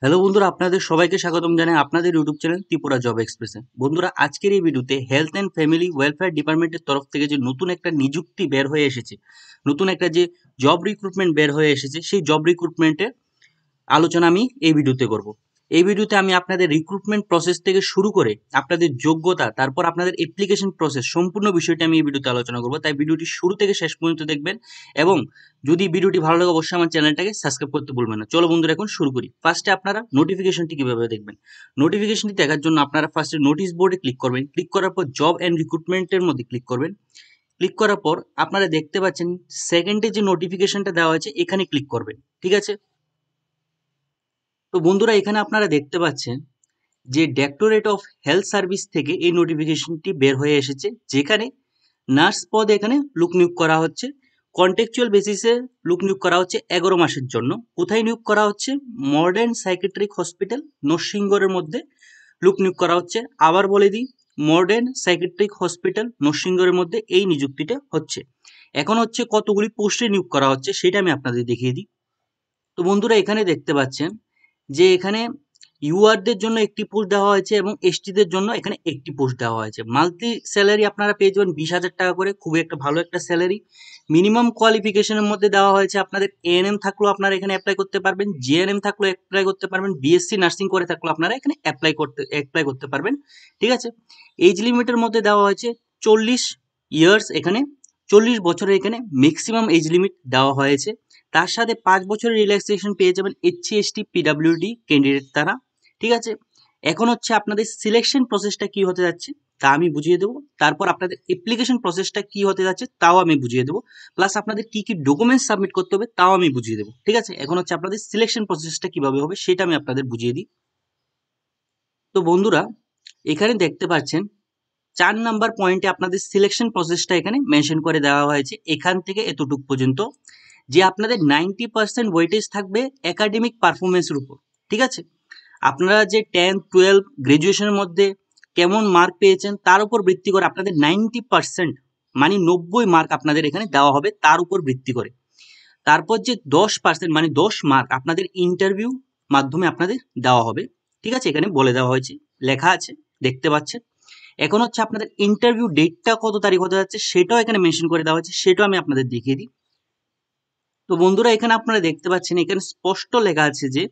Hello বন্ধুরা, আপনাদের সবাইকে স্বাগতম জানাই আপনাদের ইউটিউব চ্যানেল ত্রিপুরা জব এক্সপ্রেসে। বন্ধুরা, আজকের এই ভিডিওতে হেলথ অ্যান্ড ফ্যামিলি ওয়েলফেয়ার ডিপার্টমেন্টের তরফ থেকে যে নতুন একটা নিযুক্তি বের হয়ে এসেছে, নতুন একটা যে জব রিক্রুটমেন্ট বের হয়ে এসেছে, সেই জব রিক্রুটমেন্টের আলোচনা আমি এই ভিডিওতে করব। এই ভিডিওতে আমি আপনাদের রিক্রুটমেন্ট প্রসেস থেকে শুরু করে আপনাদের যোগ্যতা, তারপর আপনাদের অ্যাপ্লিকেশন প্রসেস, সম্পূর্ণ বিষয়টা আমি এই ভিডিওতে আলোচনা করব। তাই ভিডিওটি শুরু থেকে শেষ পর্যন্ত দেখবেন এবং যদি ভিডিওটি ভালো লাগে অবশ্যই আমার চ্যানেলটাকে সাবস্ক্রাইব করতে ভুলবেন না। চলো বন্ধুরা, এখন শুরু করি। ফার্স্টে আপনারা নোটিফিকেশনটি কিভাবে দেখবেন। নোটিফিকেশনটি দেখার জন্য আপনারা ফার্স্টে নোটিশ বোর্ডে ক্লিক করবেন। ক্লিক করার পর জব অ্যান্ড রিক্রুটমেন্টের মধ্যে ক্লিক করবেন। ক্লিক করার পর আপনারা দেখতে পাচ্ছেন সেকেন্ডে যে নোটিফিকেশনটা দেওয়া হয়েছে এখানে ক্লিক করবেন। ঠিক আছে। তো বন্ধুরা, এখানে আপনারা দেখতে পাচ্ছেন যে ডাইরেক্টরেট অফ হেলথ সার্ভিস থেকে এই নোটিফিকেশনটি বের হয়ে এসেছে, যেখানে নার্স পদে এখানে লোক নিয়োগ করা হচ্ছে। কন্টেকচুয়াল বেসিসে লোক নিয়োগ করা হচ্ছে 11 মাসের জন্য। কোথায় নিয়োগ করা হচ্ছে? মডার্ন সাইকেট্রিক হসপিটাল নরসিংগড়ের মধ্যে লোক নিয়োগ করা হচ্ছে। আবার বলে দিই, মডার্ন সাইকেট্রিক হসপিটাল নরসিংগড়ের মধ্যে এই নিযুক্তিটা হচ্ছে। এখন হচ্ছে কতগুলি পোস্টে নিয়োগ করা হচ্ছে সেটা আমি আপনাদের দেখিয়ে দিই। তো বন্ধুরা, এখানে দেখতে পাচ্ছেন যে এখানে ইউআরদের জন্য একটি পোস্ট দেওয়া হয়েছে এবং এসটিদের জন্য এখানে একটি পোস্ট দেওয়া হয়েছে। মান্থলি স্যালারি আপনারা পেয়ে যাবেন 20,000 টাকা করে, খুবই একটা ভালো একটা স্যালারি। মিনিমাম কোয়ালিফিকেশনের মধ্যে দেওয়া হয়েছে আপনাদের এএনএম থাকলেও আপনারা এখানে অ্যাপ্লাই করতে পারবেন, জিএনএম থাকলেও অ্যাপ্লাই করতে পারবেন, বিএসসি নার্সিং করে থাকলেও আপনারা এখানে অ্যাপ্লাই করতে পারবেন। ঠিক আছে। এজ লিমিটের মধ্যে দেওয়া হয়েছে 40 ইয়ার্স, এখানে 40 বছরের এখানে ম্যাক্সিমাম এজ লিমিট দেওয়া হয়েছে। তার সাথে 5 বছরের রিল্যাক্সেশন পেয়ে যাবেন এসসি এসটি পিডাব্লিউডি ক্যান্ডিডেট তারা। ঠিক আছে। এখন হচ্ছে আপনাদের সিলেকশন প্রসেসটা কি হতে যাচ্ছে তা আমি বুঝিয়ে দেবো। তারপর আপনাদের অ্যাপ্লিকেশন প্রসেসটা কি হতে যাচ্ছে তাও আমি বুঝিয়ে দেবো। প্লাস আপনাদের কি কি ডকুমেন্টস সাবমিট করতে হবে তাও আমি বুঝিয়ে দেবো। ঠিক আছে। এখন হচ্ছে আপনাদের সিলেকশন প্রসেসটা কিভাবে হবে সেটা আমি আপনাদের বুঝিয়ে দিই। তো বন্ধুরা, এখানে দেখতে পাচ্ছেন 4 নাম্বার পয়েন্টে আপনাদের সিলেকশন প্রসেসটা এখানে মেনশন করে দেওয়া হয়েছে। এখান থেকে এতটুক পর্যন্ত যে আপনাদের 90% ওয়েটেজ থাকবে একাডেমিক পারফরমেন্সের উপর। ঠিক আছে। আপনারা যে 10, 12 গ্রাজুয়েশনের মধ্যে কেমন মার্ক পেয়েছেন তার উপর ভিত্তি করে আপনাদের 90% মানে 90 মার্ক আপনাদের এখানে দেওয়া হবে তার উপর ভিত্তি করে। তারপর যে 10% মানে 10 মার্ক আপনাদের ইন্টারভিউ মাধ্যমে আপনাদের দেওয়া হবে। ঠিক আছে। এখানে বলে দেওয়া হয়েছে, লেখা আছে, দেখতে পাচ্ছেন। এখন হচ্ছে আপনাদের ইন্টারভিউ ডেটটা কত তারিখ হতে যাচ্ছে সেটাও এখানে মেনশন করে দেওয়া হয়েছে, সেটাও আমি আপনাদের দেখিয়ে দিই। তো বন্ধুরা, এখানে আপনারা দেখতে পাচ্ছেন এখানে স্পষ্ট লেখা আছে যে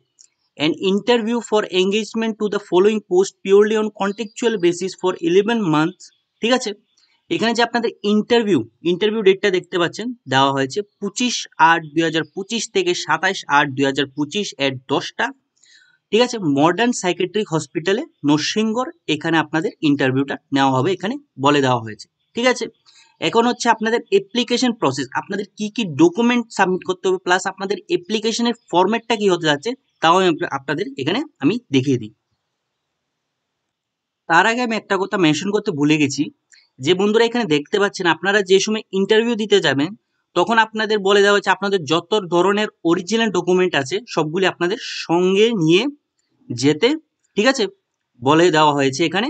an interview for engagement to the following post purely on contractual basis for 11 months। ঠিক আছে। এখানে যে আপনাদের ইন্টারভিউ ডেটটা দেখতে পাচ্ছেন দেওয়া হয়েছে 25/8/2025 থেকে 27/8/2025 এর 10টা। ঠিক আছে। মডার্ন সাইকেট্রিক হসপিটালে নরসিংগড়, এখানে আপনাদের ইন্টারভিউটা নেওয়া হবে, এখানে বলে দেওয়া হয়েছে। ঠিক আছে। এখন হচ্ছে আপনাদের অ্যাপ্লিকেশন প্রসেস, আপনাদের কি কি ডকুমেন্ট সাবমিট করতে হবে প্লাস আপনাদের অ্যাপ্লিকেশনের ফরম্যাটটা কি হতে যাচ্ছে তাও আমি আপনাদের এখানে আমি দেখিয়ে দিই। তার আগে আমি একটা কথা মেনশন করতে ভুলে গেছি, যে বন্ধুরা এখানে দেখতে পাচ্ছেন আপনারা যে সময় ইন্টারভিউ দিতে যাবেন তখন আপনাদের বলে দেওয়া হচ্ছে আপনাদের যত ধরনের অরিজিনাল ডকুমেন্ট আছে সবগুলি আপনাদের সঙ্গে নিয়ে যেতে। ঠিক আছে। বলে দেওয়া হয়েছে এখানে,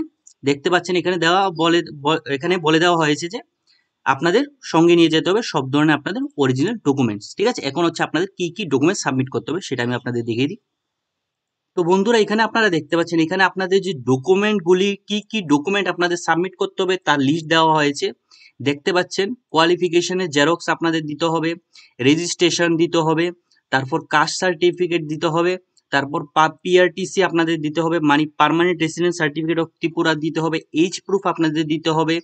দেখতে পাচ্ছেন এখানে এখানে বলে দেওয়া হয়েছে যে আপনাদের সঙ্গে নিয়ে যেতে হবে সব ধরনের আপনাদের অরিজিনাল ডকুমেন্টস। ঠিক আছে। এখন হচ্ছে আপনাদের কি কি ডকুমেন্টস সাবমিট করতে হবে সেটা আমি আপনাদের দেখিয়ে দিই। তো বন্ধুরা, এখানে আপনারা দেখতে পাচ্ছেন এখানে আপনাদের যে ডকুমেন্টগুলি কি কি ডকুমেন্ট আপনাদের সাবমিট করতে হবে তার লিস্ট দেওয়া হয়েছে। দেখতে পাচ্ছেন কোয়ালিফিকেশনের জেরক্স আপনাদের দিতে হবে, রেজিস্ট্রেশন দিতে হবে, তারপর কাস্ট সার্টিফিকেট দিতে হবে, তারপর পিআরটিসি আপনাদের দিতে হবে মানে permanent resident certificate of Tripura দিতে হবে, এইজ প্রুফ আপনাদের দিতে হবে,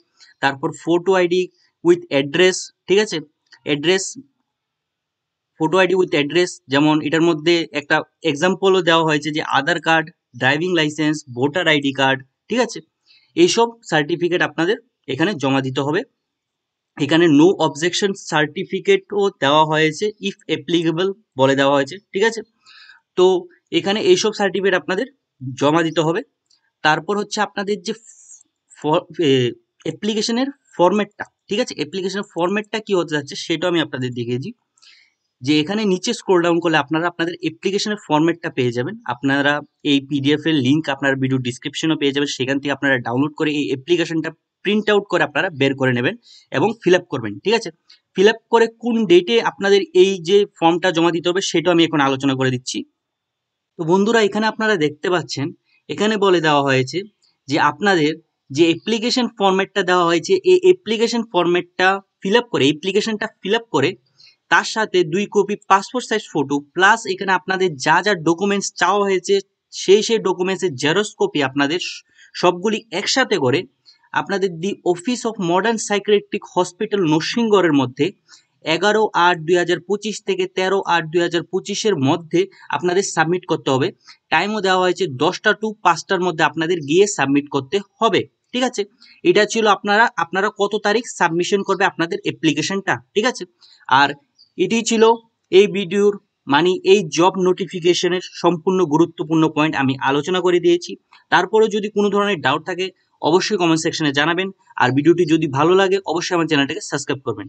তারপর ফটো আইডি উইথ অ্যাড্রেস। ঠিক আছে। Address, photo ID with address, যেমন এটার মধ্যে একটা এক্সাম্পলও দেওয়া হয়েছে যে Aadhaar card, driving licence, voter ID card. ঠিক আছে। এইসব সার্টিফিকেট আপনাদের এখানে জমা দিতে হবে। এখানে নো অবজেকশন সার্টিফিকেটও দেওয়া হয়েছে ইফ অ্যাপ্লিকেবল বলে দেওয়া হয়েছে। ঠিক আছে। তো এখানে এইসব সার্টিফিকেট আপনাদের জমা দিতে হবে। তারপর হচ্ছে আপনাদের যে অ্যাপ্লিকেশনের ফরম্যাটটা, ঠিক আছে, অ্যাপ্লিকেশনের ফরম্যাটটা কি হতে যাচ্ছে সেটাও আমি আপনাদের দেখিয়েছি। যে এখানে নিচে স্ক্রল ডাউন করলে আপনারা আপনাদের অ্যাপ্লিকেশনের ফরম্যাটটা পেয়ে যাবেন। আপনারা এই পিডিএফ এর লিংক আপনার ভিডিও ডিসক্রিপশনও পেয়ে যাবেন, সেখান থেকে আপনারা ডাউনলোড করে এই অ্যাপ্লিকেশনটা প্রিন্ট আউট করে আপনারা বের করে নেবেন এবং ফিল আপ করবেন। ঠিক আছে। ফিল আপ করে কোন ডেটে আপনাদের এই যে ফর্মটা জমা দিতে হবে সেটাও আমি এখন আলোচনা করে দিচ্ছি। তো বন্ধুরা এখানে আপনারা দেখতে পাচ্ছেন, এখানে বলে দেওয়া হয়েছে যে আপনাদের যে অ্যাপ্লিকেশন ফরম্যাটটা দেওয়া হয়েছে, এই অ্যাপ্লিকেশন ফরম্যাটটা অ্যাপ্লিকেশনটা ফিল আপ করে তার সাথে 2 copy passport size photo plus এখানে আপনাদের যা যা ডকুমেন্টস চাওয়া হয়েছে সেই ডকুমেন্টসের জেরক্স কপি আপনাদের সবগুলি একসাথে করে আপনাদের the office of modern psychiatric hospital নরসিংগড়ের মধ্যে 11/8/2025 থেকে 13/8/2025 মধ্যে আপনাদের সাবমিট করতে হবে। টাইমও দেওয়া হয়েছে 10টা টু 5টার মধ্যে আপনাদের গিয়ে সাবমিট করতে হবে। ঠিক আছে, এটা ছিল আপনারা কত তারিখ সাবমিশন করবে আপনাদের অ্যাপ্লিকেশনটা। ঠিক আছে, আর এটি ছিল এই ভিডিওর মানে এই জব নোটিফিকেশনের সম্পূর্ণ গুরুত্বপূর্ণ পয়েন্ট আমি আলোচনা করে দিয়েছি। তারপরেও যদি কোনো ধরনের ডাউট থাকে অবশ্যই কমেন্ট সেকশনে জানাবেন, আর ভিডিওটি যদি ভালো লাগে অবশ্যই আমার চ্যানেলটাকে সাবস্ক্রাইব করবেন।